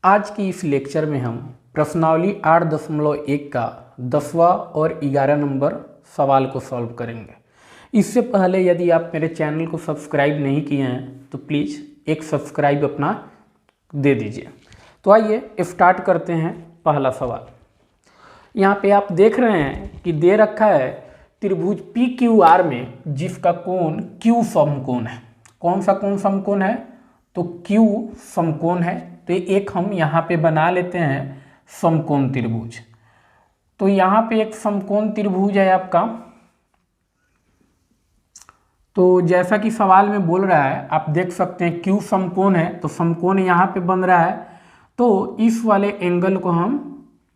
आज की इस लेक्चर में हम प्रश्नावली 8.1 का 10वां और 11 नंबर सवाल को सॉल्व करेंगे। इससे पहले यदि आप मेरे चैनल को सब्सक्राइब नहीं किए हैं तो प्लीज़ एक सब्सक्राइब अपना दे दीजिए। तो आइए स्टार्ट करते हैं। पहला सवाल यहाँ पे आप देख रहे हैं कि दे रखा है त्रिभुज PQR में जिसका कोण Q समकोण है। कौन सा कोण समकोण है? तो Q समकोण है। तो एक हम यहाँ पे बना लेते हैं समकोण त्रिभुज। तो यहाँ पे एक समकोण त्रिभुज है आपका। तो जैसा कि सवाल में बोल रहा है आप देख सकते हैं Q समकोण है, तो समकोण यहाँ पे बन रहा है। तो इस वाले एंगल को हम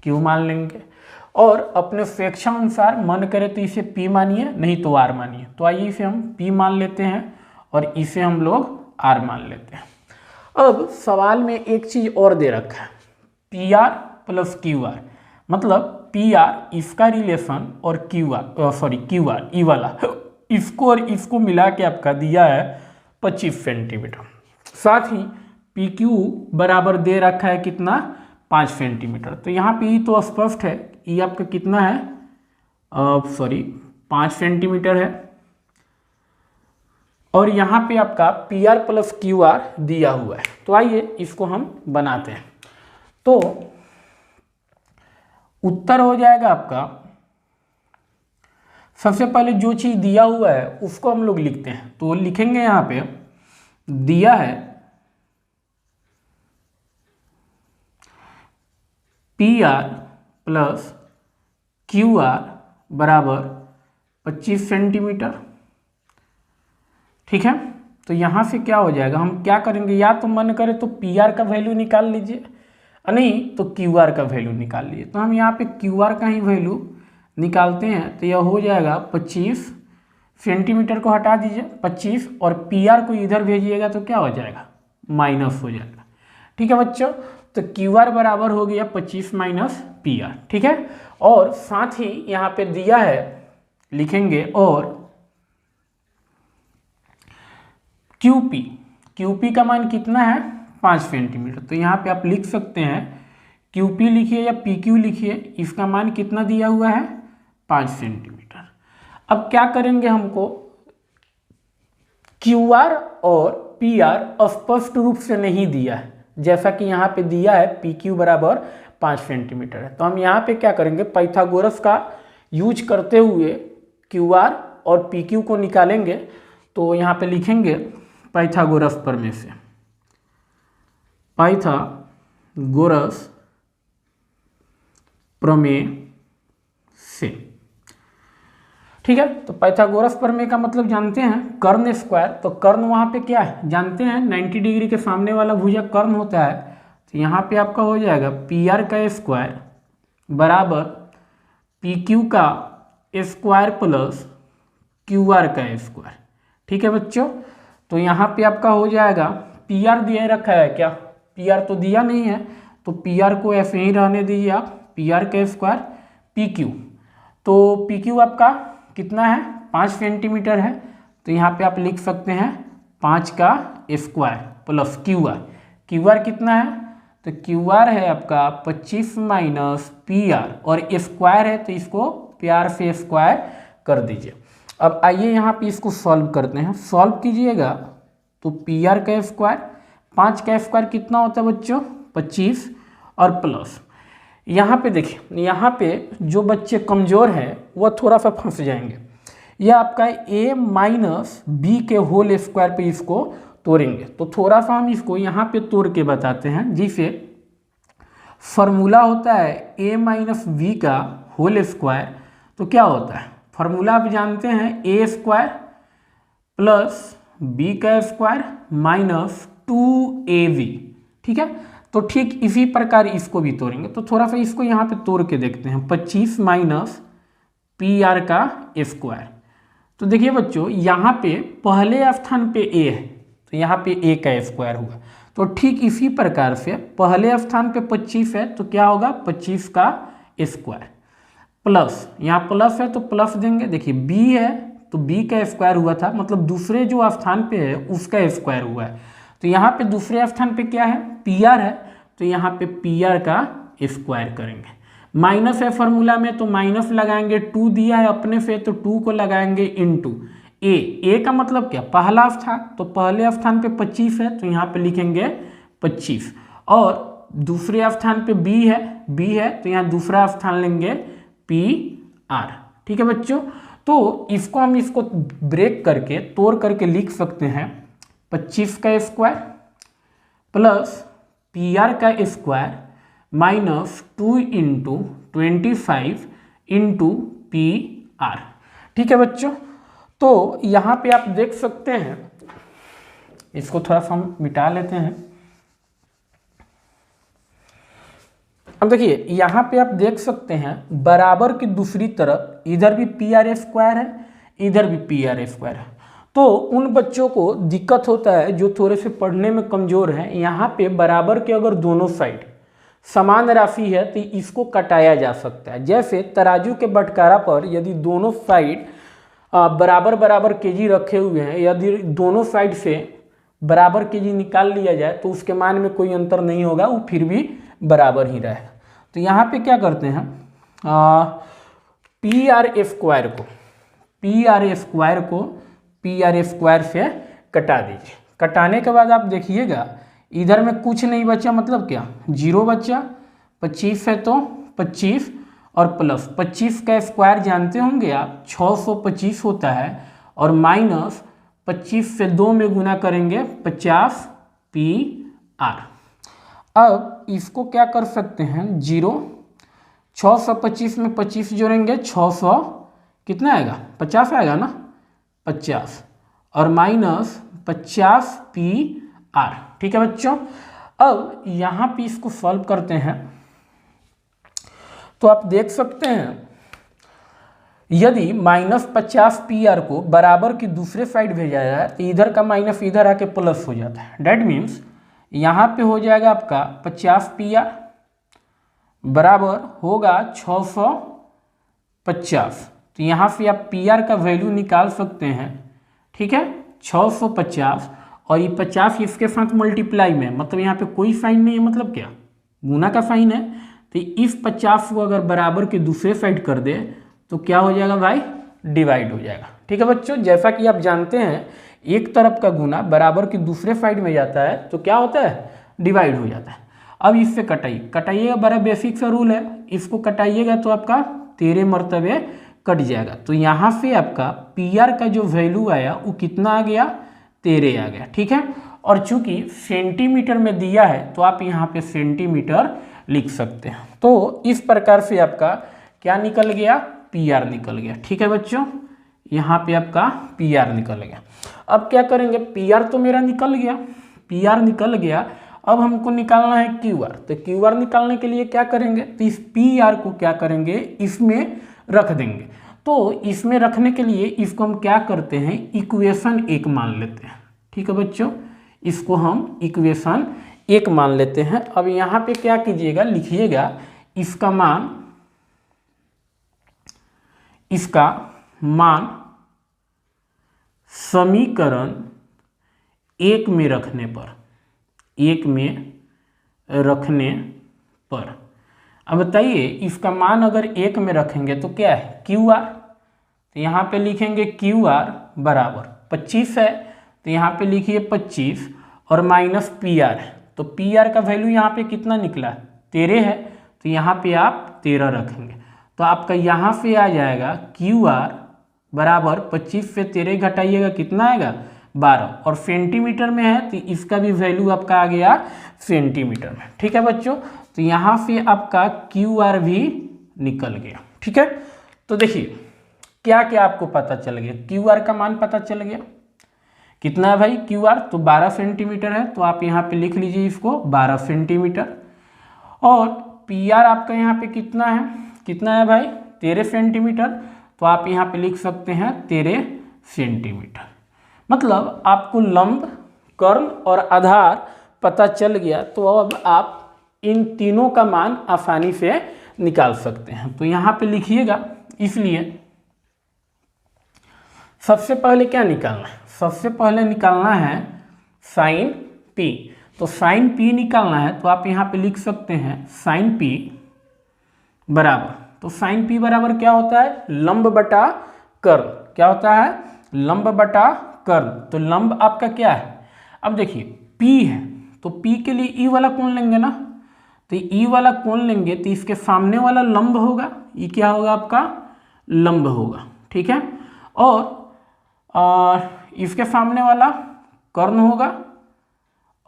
Q मान लेंगे और अपने स्वेच्छानुसार मन करे तो इसे P मानिए, नहीं तो R मानिए। तो आइए इसे हम P मान लेते हैं और इसे हम लोग R मान लेते हैं। अब सवाल में एक चीज़ और दे रखा है PR प्लस QR, मतलब PR इसका रिलेशन और QR ई वाला इसको और इसको मिला के आपका दिया है 25 सेंटीमीटर। साथ ही PQ बराबर दे रखा है कितना? 5 सेंटीमीटर। तो यहाँ पे तो स्पष्ट है, ये आपका कितना है? 5 सेंटीमीटर है। और यहाँ पे आपका PR प्लस QR दिया हुआ है। तो आइए इसको हम बनाते हैं। तो उत्तर हो जाएगा आपका, सबसे पहले जो चीज़ दिया हुआ है उसको हम लोग लिखते हैं। तो लिखेंगे यहाँ पे दिया है PR प्लस QR बराबर 25 सेंटीमीटर। ठीक है, तो यहाँ से क्या हो जाएगा, हम क्या करेंगे, या तो मन करे तो PR का वैल्यू निकाल लीजिए, नहीं तो QR का वैल्यू निकाल लीजिए। तो हम यहाँ पे QR का ही वैल्यू निकालते हैं। तो यह हो जाएगा 25 सेंटीमीटर को हटा दीजिए 25 और PR को इधर भेजिएगा तो क्या हो जाएगा? माइनस हो जाएगा। ठीक है बच्चों, तो QR बराबर हो गया 25 माइनस PR। ठीक है, और साथ ही यहाँ पे दिया है, लिखेंगे और QP का मान कितना है? 5 सेंटीमीटर। तो यहाँ पे आप लिख सकते हैं QP लिखिए या PQ लिखिए, इसका मान कितना दिया हुआ है? 5 सेंटीमीटर। अब क्या करेंगे, हमको QR और PR स्पष्ट रूप से नहीं दिया है, जैसा कि यहाँ पे दिया है PQ बराबर 5 सेंटीमीटर है। तो हम यहाँ पे क्या करेंगे, पाइथागोरस का यूज करते हुए QR और PQ को निकालेंगे। तो यहाँ पे लिखेंगे पाइथागोरस प्रमेय से, पाइथागोरस प्रमेय से। ठीक है, तो पाइथागोरस प्रमेय का मतलब जानते हैं कर्ण स्क्वायर। तो कर्ण वहाँ पे क्या है जानते हैं, 90 डिग्री के सामने वाला भुजा कर्ण होता है। तो यहाँ पे आपका हो जाएगा PR का स्क्वायर बराबर PQ का स्क्वायर प्लस QR का स्क्वायर। ठीक है बच्चों, तो यहाँ पे आपका हो जाएगा PR दिया रखा है क्या? PR तो दिया नहीं है, तो PR को ऐसे ही रहने दीजिए आप, PR का स्क्वायर PQ। तो PQ आपका कितना है? 5 सेंटीमीटर है। तो यहाँ पे आप लिख सकते हैं 5 का स्क्वायर प्लस QR कितना है? तो QR है आपका 25 माइनस PR और स्क्वायर है तो इसको प्यार से स्क्वायर कर दीजिए। अब आइए यहाँ पे इसको सॉल्व करते हैं। सॉल्व कीजिएगा तो PR का स्क्वायर, 5 का स्क्वायर कितना होता है बच्चों? 25 और प्लस यहाँ पे देखिए, यहाँ पे जो बच्चे कमज़ोर हैं वह थोड़ा सा फंस जाएंगे। यह आपका A माइनस B के होल स्क्वायर पे इसको तोड़ेंगे। तो थोड़ा सा हम इसको यहाँ पे तोड़ के बताते हैं, जिसे फॉर्मूला होता है A माइनस B का होल स्क्वायर। तो क्या होता है फॉर्मूला आप जानते हैं, A स्क्वायर प्लस B का स्क्वायर माइनस 2AB। ठीक है, तो ठीक इसी प्रकार इसको भी तोड़ेंगे। तो थोड़ा सा इसको यहाँ पे तोड़ के देखते हैं, 25 माइनस PR का स्क्वायर। तो देखिए बच्चों, यहाँ पे पहले स्थान पे A है तो यहाँ पे A का स्क्वायर हुआ। तो ठीक इसी प्रकार से पहले स्थान पे 25 है तो क्या होगा? 25 का स्क्वायर प्लस, यहाँ प्लस है तो प्लस देंगे। देखिए B है तो B का स्क्वायर हुआ था, मतलब दूसरे जो स्थान पे है उसका स्क्वायर हुआ है। तो यहाँ पे दूसरे स्थान पे क्या है? PR है। तो यहाँ पे पी आर का स्क्वायर करेंगे। माइनस है फॉर्मूला में तो माइनस लगाएंगे, 2 दिया है अपने से तो 2 को लगाएंगे इनटू ए का मतलब क्या, पहला स्थान, तो पहले स्थान पे 25 है तो यहाँ पे लिखेंगे 25, और दूसरे स्थान पे बी है तो यहाँ दूसरा स्थान लेंगे पी आर। ठीक है बच्चों, तो इसको हम इसको ब्रेक करके तोड़ करके लिख सकते हैं 25 का स्क्वायर प्लस पी आर का square minus 2 into 25 into P R. ठीक है बच्चों, तो यहाँ पे आप देख सकते हैं, इसको थोड़ा सा हम मिटा लेते हैं। अब देखिए यहाँ पे आप देख सकते हैं बराबर की दूसरी तरफ इधर भी पी आर स्क्वायर है, इधर भी पी आर स्क्वायर है। तो उन बच्चों को दिक्कत होता है जो थोड़े से पढ़ने में कमज़ोर हैं, यहाँ पे बराबर के अगर दोनों साइड समान राशि है तो इसको कटाया जा सकता है। जैसे तराजू के बंटवारा पर यदि दोनों साइड बराबर बराबर केजी रखे हुए हैं, यदि दोनों साइड से बराबर केजी निकाल लिया जाए तो उसके मान में कोई अंतर नहीं होगा, वो फिर भी बराबर ही रहेगा। तो यहाँ पे क्या करते हैं, पी आर स्क्वायर को पी आर स्क्वायर से कटा दीजिए। कटाने के बाद आप देखिएगा इधर में कुछ नहीं बचा, मतलब क्या 0 बचा, 25 है तो 25 और प्लस 25 का स्क्वायर जानते होंगे आप 625 होता है, और माइनस 25 से 2 में गुना करेंगे 50 पी आर। अब इसको क्या कर सकते हैं 0, 625 में 25 जोड़ेंगे 600 कितना आएगा 50 आएगा ना, 50 और माइनस 50 पी आर। ठीक है बच्चों, अब यहाँ पे इसको सॉल्व करते हैं तो आप देख सकते हैं यदि माइनस 50 पी आर को बराबर की दूसरे साइड भेजा जाए तो इधर का माइनस इधर आके प्लस हो जाता है। डेट मीन्स यहाँ पे हो जाएगा आपका 50 पी आर बराबर होगा 650। तो यहाँ से आप पी आर का वैल्यू निकाल सकते हैं। ठीक है, 650 और ये 50 इसके साथ मल्टीप्लाई में, मतलब यहाँ पे कोई साइन नहीं है, मतलब क्या गुना का साइन है। तो इस 50 को अगर बराबर के दूसरे साइड कर दे तो क्या हो जाएगा भाई, डिवाइड हो जाएगा। ठीक है बच्चों, जैसा कि आप जानते हैं एक तरफ का गुना बराबर की दूसरे साइड में जाता है तो क्या होता है, डिवाइड हो जाता है। अब इससे कटाइएगा, बड़ा बेसिक सा रूल है, इसको कटाइएगा तो आपका 13 मरतबे कट जाएगा। तो यहाँ से आपका पी आर का जो वैल्यू आया वो कितना आ गया, 13 आ गया। ठीक है, और चूंकि सेंटीमीटर में दिया है तो आप यहाँ पे सेंटीमीटर लिख सकते हैं। तो इस प्रकार से आपका क्या निकल गया, पी आर निकल गया। ठीक है बच्चों, यहाँ पे आपका पी आर निकल गया। अब क्या करेंगे, पी आर तो मेरा निकल गया, पी आर निकल गया, अब हमको निकालना है क्यू आर। तो क्यू आर निकालने के लिए क्या करेंगे, तो इस पी आर को क्या करेंगे, इसमें रख देंगे। तो इसमें रखने के लिए इसको हम क्या करते हैं, इक्वेशन 1 मान लेते हैं। ठीक है बच्चों, इसको हम इक्वेशन 1 मान लेते हैं। अब यहाँ पे क्या कीजिएगा, लिखिएगा इसका मान समीकरण 1 में रखने पर, अब बताइए इसका मान अगर 1 में रखेंगे तो क्या है, क्यू आर। तो यहाँ पे लिखेंगे क्यू आर बराबर 25 है, तो यहाँ पे लिखिए 25 और माइनस पी आर है। तो पी आर का वैल्यू यहाँ पे कितना निकला, 13 है, तो यहाँ पे आप 13 रखेंगे। तो आपका यहाँ से आ जाएगा क्यू आर बराबर 25 से 13 घटाइएगा कितना आएगा, 12, और सेंटीमीटर में है तो इसका भी वैल्यू आपका आ गया सेंटीमीटर में। ठीक है बच्चों, तो यहाँ से आपका क्यू आर भी निकल गया। ठीक है, तो देखिए क्या क्या आपको पता चल गया, क्यू आर का मान पता चल गया कितना है भाई, क्यू आर तो 12 सेंटीमीटर है, तो आप यहाँ पे लिख लीजिए इसको 12 सेंटीमीटर। और पी आर आपका यहाँ पे कितना है भाई, 13 सेंटीमीटर, तो आप यहाँ पे लिख सकते हैं 13 सेंटीमीटर। मतलब आपको लंब, कर्ण और आधार पता चल गया, तो अब आप इन तीनों का मान आसानी से निकाल सकते हैं। तो यहाँ पे लिखिएगा, इसलिए सबसे पहले क्या निकालना है, सबसे पहले निकालना है साइन पी। तो साइन पी निकालना है तो आप यहाँ पे लिख सकते हैं साइन पी बराबर, तो साइन पी बराबर क्या होता है, लंब बटा कर्ण। क्या होता है, लंब बटा कर्ण। तो लंब आपका क्या है, अब देखिए पी है तो पी के लिए ई वाला कोण लेंगे ना, तो ई वाला कोण लेंगे तो इसके सामने वाला लंब होगा, ये क्या होगा आपका लंब होगा, ठीक है। और इसके सामने वाला कर्ण होगा,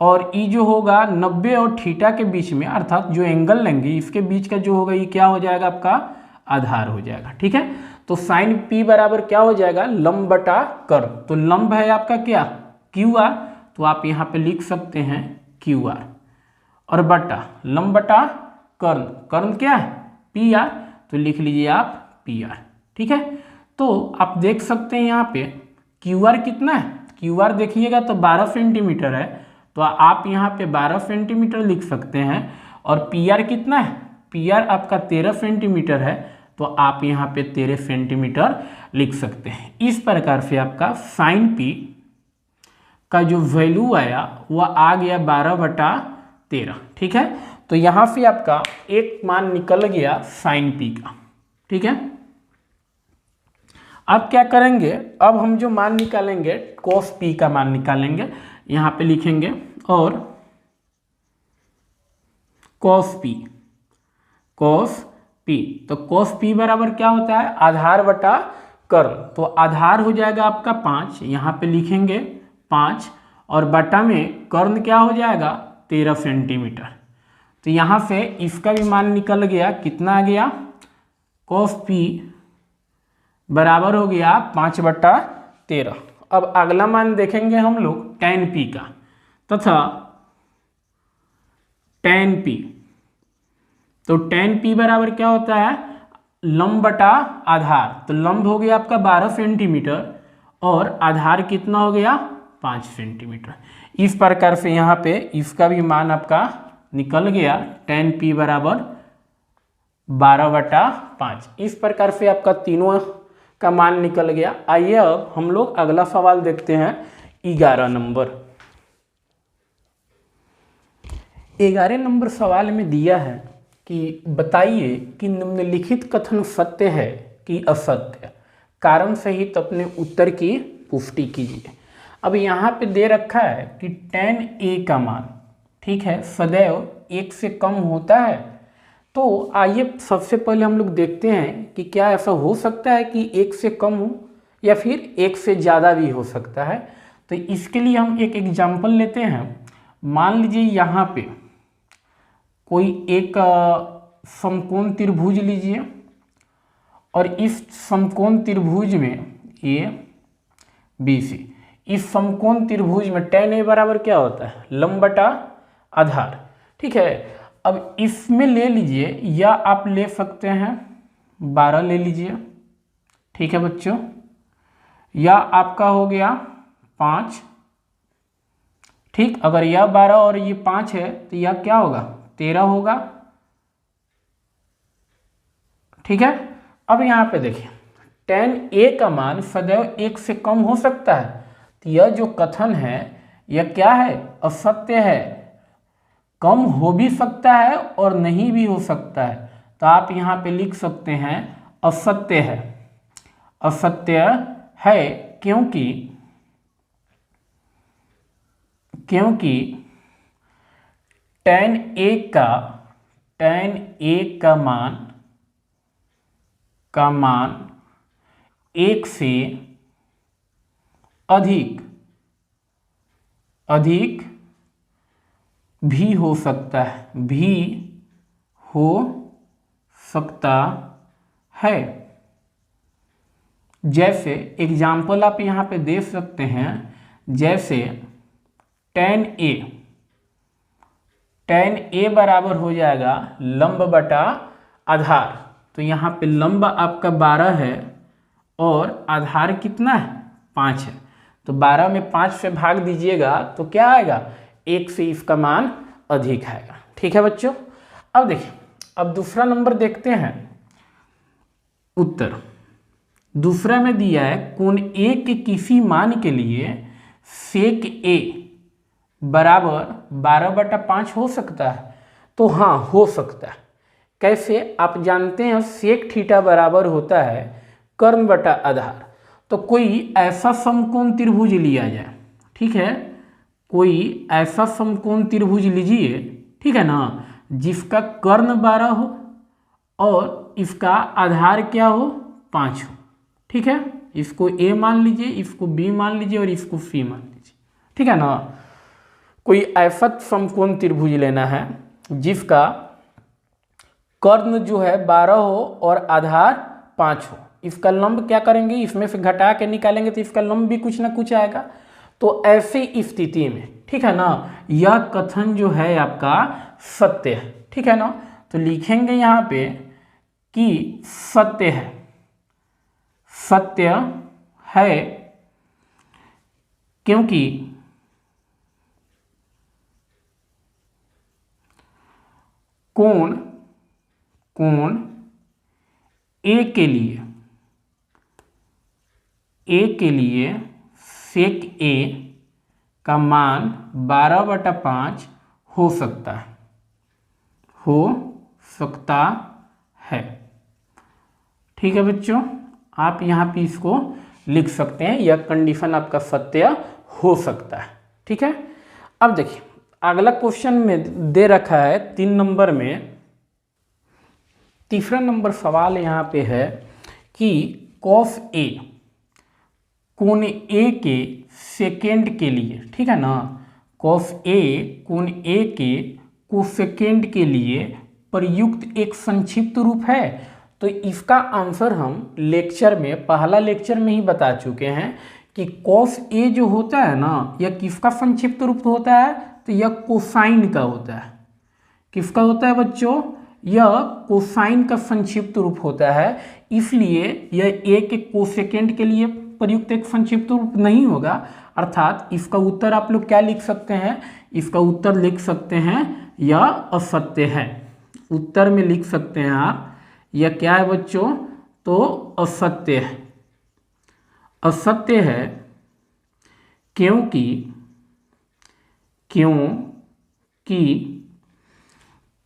और ई जो होगा 90 और थीटा के बीच में, अर्थात जो एंगल लेंगे इसके बीच का जो होगा ये क्या हो जाएगा आपका आधार हो जाएगा, ठीक है। तो साइन पी बराबर क्या हो जाएगा, लंब बटा कर्ण। तो लंब है आपका क्या क्यू आर, तो आप यहाँ पे लिख सकते हैं क्यू आर, और बटा लंब बटा कर्ण, कर्ण क्या है पी आर, तो लिख लीजिए आप पी आर, ठीक है। तो आप देख सकते हैं यहाँ पे क्यू आर कितना है, क्यू आर देखिएगा तो 12 सेंटीमीटर है, तो आप यहाँ पे 12 सेंटीमीटर लिख सकते हैं। और पी आर कितना है, पी आर आपका 13 सेंटीमीटर है, तो आप यहाँ पे 13 सेंटीमीटर लिख सकते हैं। इस प्रकार से आपका साइन पी का जो वैल्यू आया वह आ गया 12/13, ठीक है। तो यहाँ से आपका एक मान निकल गया साइन पी का, ठीक है। अब क्या करेंगे, अब हम जो मान निकालेंगे कोस पी का मान निकालेंगे, यहाँ पे लिखेंगे और कोस पी, कोस पी, तो कोस पी बराबर क्या होता है आधार बटा कर्ण, तो आधार हो जाएगा आपका 5, यहाँ पे लिखेंगे 5, और बटा में कर्ण क्या हो जाएगा 13 सेंटीमीटर। तो यहाँ से इसका भी मान निकल गया, कितना आ गया, कोस पी बराबर हो गया 5/13। अब अगला मान देखेंगे हम लोग टैन पी का, तथा टैन पी, तो टैन पी बराबर क्या होता है लंब बटा आधार, तो लंब हो गया आपका 12 सेंटीमीटर और आधार कितना हो गया 5 सेंटीमीटर। इस प्रकार से यहाँ पे इसका भी मान आपका निकल गया, टैन पी बराबर 12/5। इस प्रकार से आपका तीनों का मान निकल गया। आइए अब हम लोग अगला सवाल देखते हैं 11 नंबर। 11 नंबर सवाल में दिया है कि बताइए कि निम्नलिखित कथन सत्य है कि असत्य, कारण सहित अपने उत्तर की पुष्टि कीजिए। अब यहाँ पे दे रखा है कि tan a का मान, ठीक है, सदैव 1 से कम होता है। तो आइए सबसे पहले हम लोग देखते हैं कि क्या ऐसा हो सकता है कि 1 से कम हो या फिर 1 से ज़्यादा भी हो सकता है। तो इसके लिए हम एक एग्जाम्पल लेते हैं। मान लीजिए यहाँ पे कोई एक समकोण त्रिभुज लीजिए, और इस समकोण त्रिभुज में ए बी सी, इस समकोण त्रिभुज में tan a बराबर क्या होता है लंब बटा आधार, ठीक है। अब इसमें ले लीजिए, या आप ले सकते हैं 12 ले लीजिए, ठीक है बच्चों, या आपका हो गया 5, ठीक। अगर यह 12 और ये 5 है तो यह क्या होगा 13 होगा, ठीक है। अब यहाँ पे देखिए tan a का मान सदैव 1 से कम हो सकता है, तो यह जो कथन है यह क्या है असत्य है, कम हो भी सकता है और नहीं भी हो सकता है। तो आप यहाँ पे लिख सकते हैं असत्य है, असत्य है, क्योंकि tan a का मान 1 से अधिक भी हो सकता है, जैसे एग्जाम्पल आप यहाँ पे दे सकते हैं, जैसे tan a बराबर हो जाएगा लंब बटा आधार। तो यहाँ पे लंब आपका 12 है और आधार कितना है 5 है, तो 12 में 5 से भाग दीजिएगा तो क्या आएगा 1 से इसका मान अधिक आएगा, ठीक है बच्चों। अब देखिए, अब दूसरा नंबर देखते हैं। उत्तर दूसरा में दिया है कोण A के किसी मान के लिए सेक A बराबर 12/5 हो सकता है? तो हाँ, हो सकता है। कैसे? आप जानते हैं सेक थीटा बराबर होता है कर्ण बटा आधार। तो कोई ऐसा समकोण त्रिभुज लिया जाए, ठीक है, कोई ऐसा समकोण त्रिभुज लीजिए, ठीक है ना, जिसका कर्ण 12 हो और इसका आधार क्या हो, 5 हो, ठीक है। इसको ए मान लीजिए, इसको बी मान लीजिए और इसको सी मान लीजिए, ठीक है ना। कोई ऐसा समकोण त्रिभुज लेना है जिसका कर्ण जो है 12 हो और आधार 5 हो। इसका लंब क्या करेंगे, इसमें से घटा के निकालेंगे तो इसका लंब भी कुछ ना कुछ आएगा। तो ऐसी स्थिति में, ठीक है ना, यह कथन जो है आपका सत्य है, ठीक है ना। तो लिखेंगे यहाँ पे कि सत्य है, सत्य है क्योंकि कोण ए के लिए सेक ए का मान 12/5 हो सकता है, ठीक है बच्चों। आप यहाँ पे इसको लिख सकते हैं, यह कंडीशन आपका सत्य हो सकता है, ठीक है। अब देखिए अगला क्वेश्चन में दे रखा है 3 नंबर में, तीसरा नंबर सवाल यहाँ पे है कि कॉस ए कोण ए के सेकेंड के लिए, ठीक है ना, कॉस ए कोण ए के कोसेकेंड के लिए प्रयुक्त एक संक्षिप्त रूप है। तो इसका आंसर हम लेक्चर में, पहला लेक्चर में ही बता चुके हैं कि कॉस ए जो होता है ना, यह किसका संक्षिप्त रूप होता है, तो यह कोसाइन का होता है। किसका होता है बच्चों, यह कोसाइन का संक्षिप्त रूप होता है, इसलिए यह ए के कोसेकेंड के लिए प्रयुक्त एक संक्षिप्त रूप नहीं होगा। अर्थात इसका उत्तर आप लोग क्या लिख सकते हैं, इसका उत्तर लिख सकते हैं यह असत्य है। उत्तर में लिख सकते हैं आप, यह क्या है बच्चों, तो असत्य है। असत्य है क्योंकि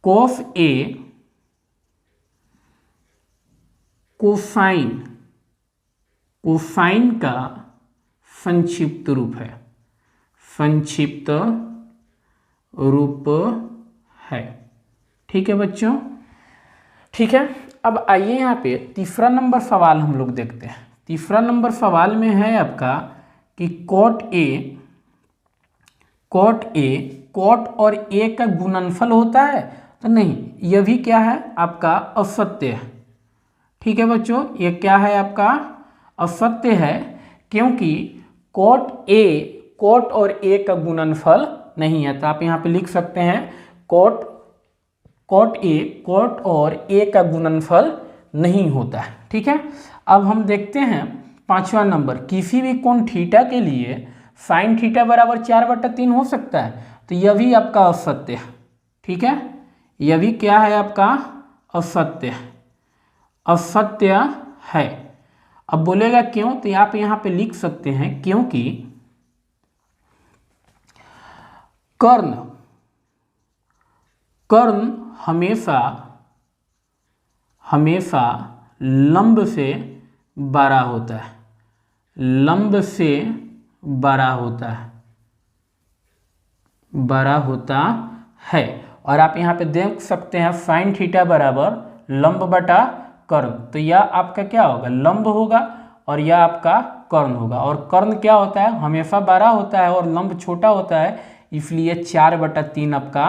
कॉस ए कोसाइन का संक्षिप्त रूप है, संक्षिप्त रूप है, ठीक है बच्चों, ठीक है। अब आइए यहाँ पे तीसरा नंबर सवाल हम लोग देखते हैं। तीसरा नंबर सवाल में है आपका कि कॉट और ए का गुणनफल होता है, तो नहीं, यह भी क्या है आपका असत्य है, ठीक है बच्चों। ये क्या है आपका असत्य है क्योंकि कॉट और ए का गुणनफल नहीं है। तो आप यहाँ पे लिख सकते हैं कॉट और ए का गुणनफल नहीं होता है, ठीक है। अब हम देखते हैं 5वां नंबर, किसी भी कोण थीटा के लिए साइन थीटा बराबर 4/3 हो सकता है। तो यह भी आपका असत्य है, ठीक है, यह भी क्या है आपका असत्य है। अब बोलेगा क्यों, तो आप यहाँ पे लिख सकते हैं क्योंकि कर्ण हमेशा लंब से बड़ा होता है, लंब से बड़ा होता है। और आप यहाँ पे देख सकते हैं साइन थीटा बराबर लंब बटा कर्ण, तो यह आपका क्या होगा, लंब होगा और यह आपका कर्ण होगा। और कर्ण क्या होता है, हमेशा बड़ा होता है और लंब छोटा होता है, इसलिए 4/3 आपका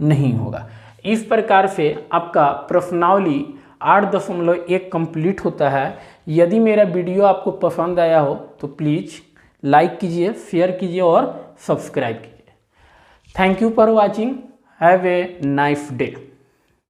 नहीं होगा। इस प्रकार से आपका प्रश्नावली 8.1 कंप्लीट होता है। यदि मेरा वीडियो आपको पसंद आया हो तो प्लीज़ लाइक कीजिए, शेयर कीजिए और सब्सक्राइब कीजिए। Thank you for watching, have a nice day.